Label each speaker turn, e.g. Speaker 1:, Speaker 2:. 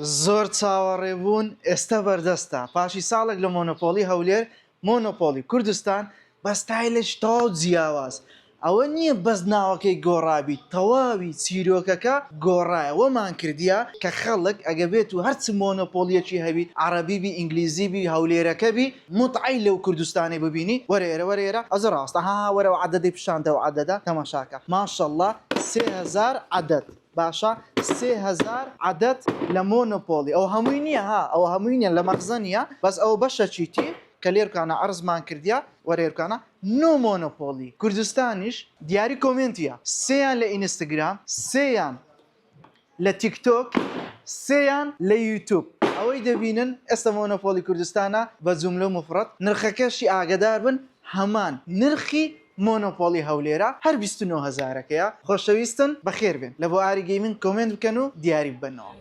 Speaker 1: زۆر چاوەڕێبوون ئێستا بەردەستە پاشی ساڵێک لە مۆنۆپۆلی هەولێر مۆنۆپۆلی کوردستان بە ستایلش تەواو جیاواز ئەوە نییە بەس ناوەکەی گۆڕابی تەواوی چیرۆکەکە گۆڕایە وەمان کردیە کە خەڵک ئەگە بێت و هەرچ مۆنۆپۆلیەکی هەبی عەرەبیبی ئینگلیزیبی هەولێرەکەبی متعی لەو کوردستانی ببینی وەرێرە وەرێرە ئەز ڕاستە ها وەرەوە عەدەدەی پیشاندەوە عەدەدە تەماشاکە ماشەڵڵا 3000 عەدەد باشە 3000 عەدەد لە مۆنۆپۆلی ئەو هەمووی نییە ها ئەو هەمووی نیە لە مەغزە نییە بەس ئەو بەشە چیتی کە لێرکانە عەرزمان کردیا وەرێرکانە نۆ مۆنۆپۆلی کوردستانیش دیاری کۆمنتیە سێیان لە ئینستاگرام سێیان لە تیکتۆک سێیان لە یوتیوب ئەوەی دەبینن ئێستا مۆنۆپۆلی کوردستانە بە جوملە و مفرەد نرخەکەشی ئاگدار بن هەمان نرخی مۆنۆپۆلی هەولێرە هەر 29,000ەکەیە خۆشەویستن بەخێر بێن لە بۆ ئاری گەیمنگ کۆمنت بکەن و دیاری ببنەوە.